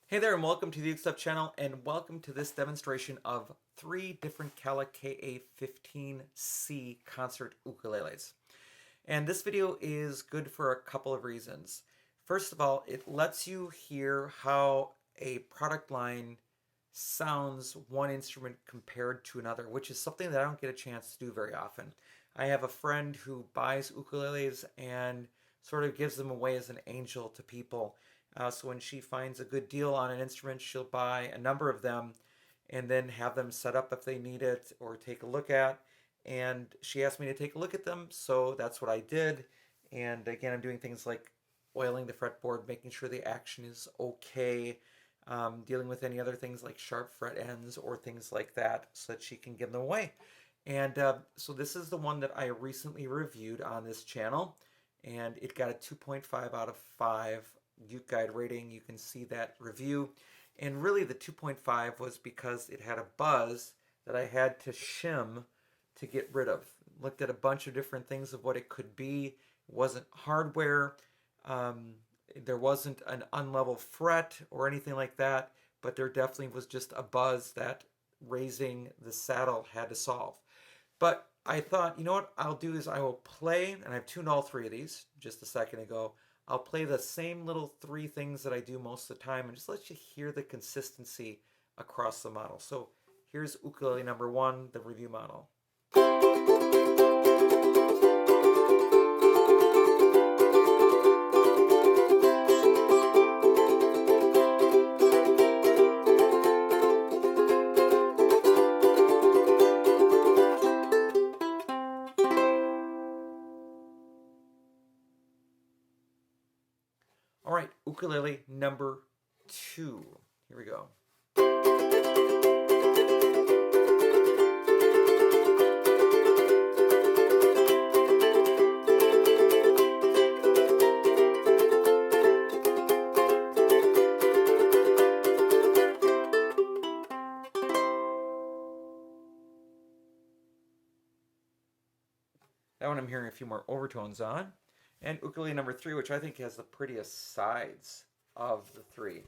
Hey there and welcome to the Ukestuff channel and welcome to this demonstration of 3 different Kala KA-15C Concert Ukuleles. And this video is good for a couple of reasons. First of all, it lets you hear how a product line sounds one instrument compared to another, which is something that I don't get a chance to do very often. I have a friend who buys ukuleles and sort of gives them away as an angel to people. So when she finds a good deal on an instrument, she'll buy a number of them and then have them set up if they need it or take a look at. And she asked me to take a look at them, so that's what I did. And again, I'm doing things like oiling the fretboard, making sure the action is okay, dealing with any other things like sharp fret ends or things like that so that she can give them away. And so this is the one that I recently reviewed on this channel, and it got a 2.5 out of 5 Uke Guide rating. You can see that review. And really the 2.5 was because it had a buzz that I had to shim to get rid of. Looked at a bunch of different things of what it could be. It wasn't hardware. Um, there wasn't an unlevel fret or anything like that, but there definitely was just a buzz that raising the saddle had to solve. But I thought, you know what I'll do is I will play, and I've tuned all 3 of these just a second ago. I'll play the same little 3 things that I do most of the time and just let you hear the consistency across the model. So here's ukulele number 1, the review model. All right, ukulele number 2. Here we go. That one I'm hearing a few more overtones on. And ukulele number 3, which I think has the prettiest sides of the 3.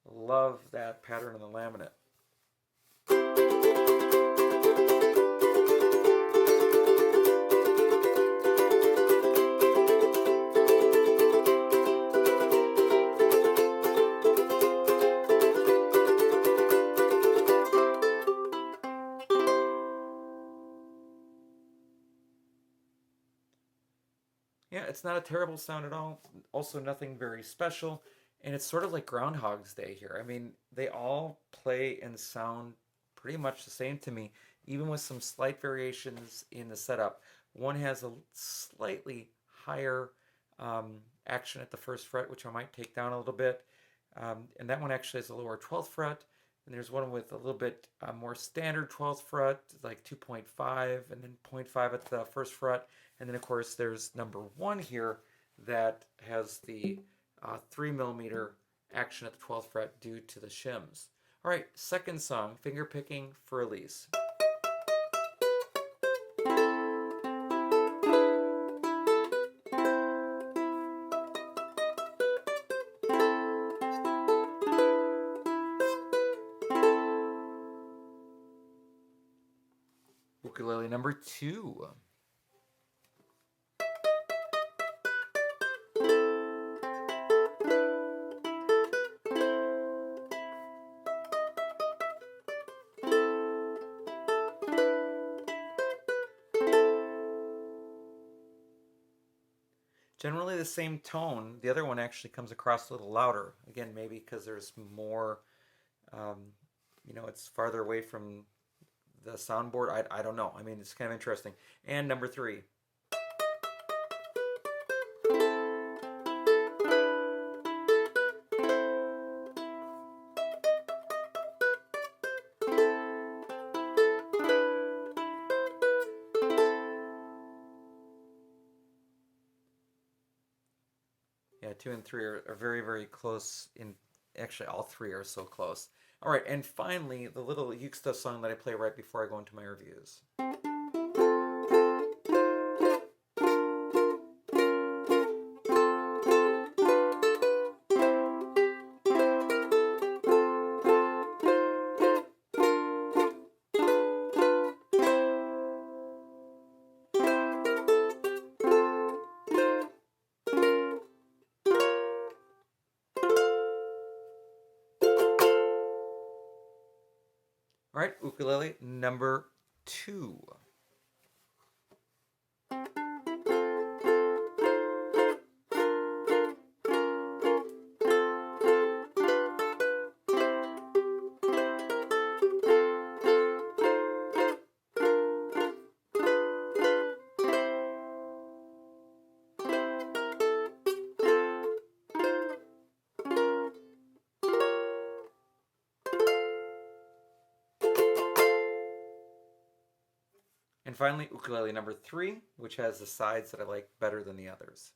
Love that pattern on the laminate. Yeah, it's not a terrible sound at all. Also, nothing very special. And it's sort of like Groundhog's Day here. I mean, they all play and sound pretty much the same to me, even with some slight variations in the setup. One has a slightly higher action at the first fret, which I might take down a little bit. And that one actually has a lower 12th fret. And there's one with a little bit more standard 12th fret, like 2.5, and then 0.5 at the first fret. And then, of course, there's number 1 here that has the 3mm action at the 12th fret due to the shims. All right, second song, Finger Picking for Elise. Ukulele number 2. Generally the same tone. The other one actually comes across a little louder. Again, maybe because there's more, um, it's farther away from the soundboard. I don't know. I mean, it's kind of interesting. And number 3. Yeah, 2 and 3 are very, very close. In actually, all 3 are so close. All right, and finally, the little Uke Stuff song that I play right before I go into my reviews. All right, ukulele number 2. And finally, ukulele number 3, which has the sides that I like better than the others.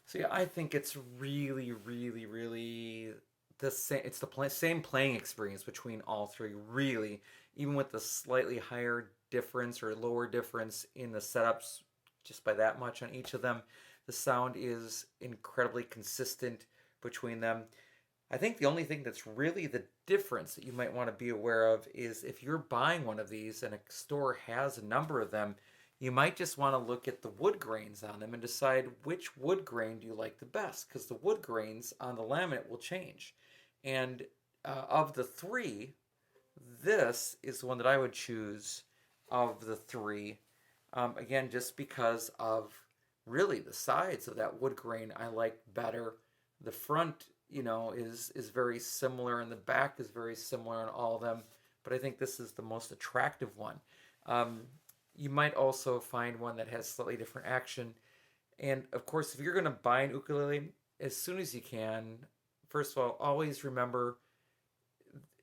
So yeah, I think it's really, really, really the same. It's the same playing experience between all three. Really, even with the slightly higher difference or lower difference in the setups, just by that much on each of them, the sound is incredibly consistent between them. I think the only thing that's really the difference that you might want to be aware of is if you're buying one of these and a store has a number of them, you might just want to look at the wood grains on them and decide which wood grain do you like the best, because the wood grains on the laminate will change. And of the three, this is the one that I would choose of the three. Again, just because of really the sides of that wood grain I like better. The front, is very similar, and the back is very similar on all of them. But I think this is the most attractive one. Um, you might also find one that has slightly different action. And of course, if you're going to buy an ukulele, as soon as you can, first of all, always remember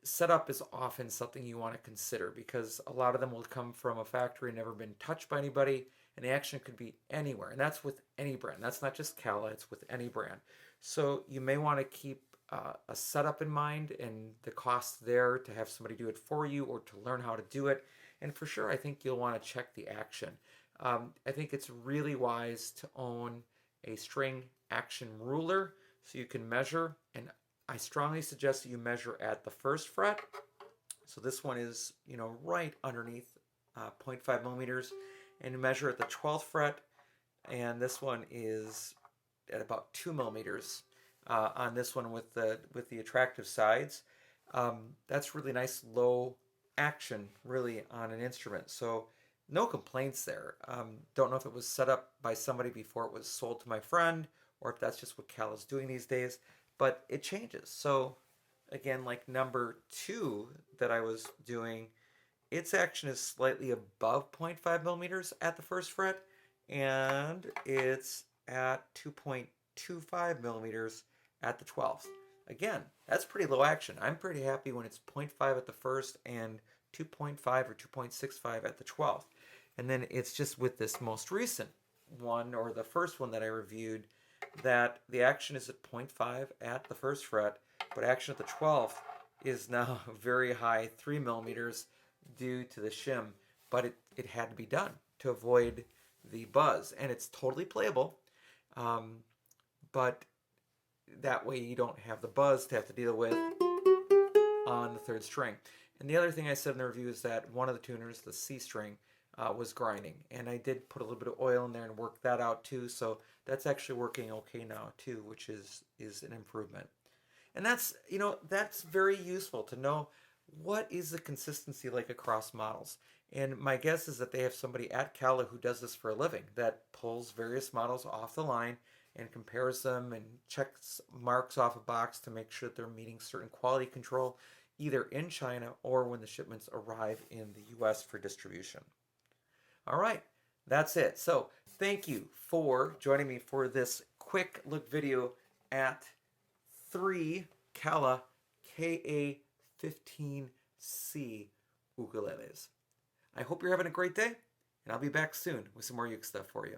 setup is often something you want to consider, because a lot of them will come from a factory, never been touched by anybody, and the action could be anywhere. And that's with any brand. That's not just Kala, it's with any brand. So you may want to keep a setup in mind and the cost there to have somebody do it for you or to learn how to do it. And for sure, I think you'll want to check the action. I think it's really wise to own a string action ruler so you can measure. And I strongly suggest that you measure at the first fret. So this one is, right underneath 0.5 millimeters. And you measure at the 12th fret. And this one is at about 2 millimeters on this one with the attractive sides. That's really nice low action, really, on an instrument. So no complaints there. Don't know if it was set up by somebody before it was sold to my friend, or if that's just what Kala's doing these days. But it changes. So again, like number 2 that I was doing, its action is slightly above 0.5 millimeters at the first fret, and it's at 2.25 millimeters at the 12th. Again, that's pretty low action. I'm pretty happy when it's 0.5 at the first and 2.5 or 2.65 at the 12th. And then it's just with this most recent one, or the first one that I reviewed, that the action is at 0.5 at the first fret, but action at the 12th is now very high, 3 millimeters, due to the shim. But it had to be done to avoid the buzz. And it's totally playable, but that way you don't have the buzz to have to deal with on the third string. And the other thing I said in the review is that one of the tuners, the C string, was grinding. And I did put a little bit of oil in there and work that out too. So that's actually working okay now too, which is an improvement. And that's very useful to know what is the consistency like across models. And my guess is that they have somebody at Kala who does this for a living, that pulls various models off the line and compares them and checks marks off a box to make sure that they're meeting certain quality control, either in China or when the shipments arrive in the US for distribution. All right, that's it. So thank you for joining me for this quick look video at 3 Kala KA-15C ukuleles. I hope you're having a great day, and I'll be back soon with some more uke stuff for you.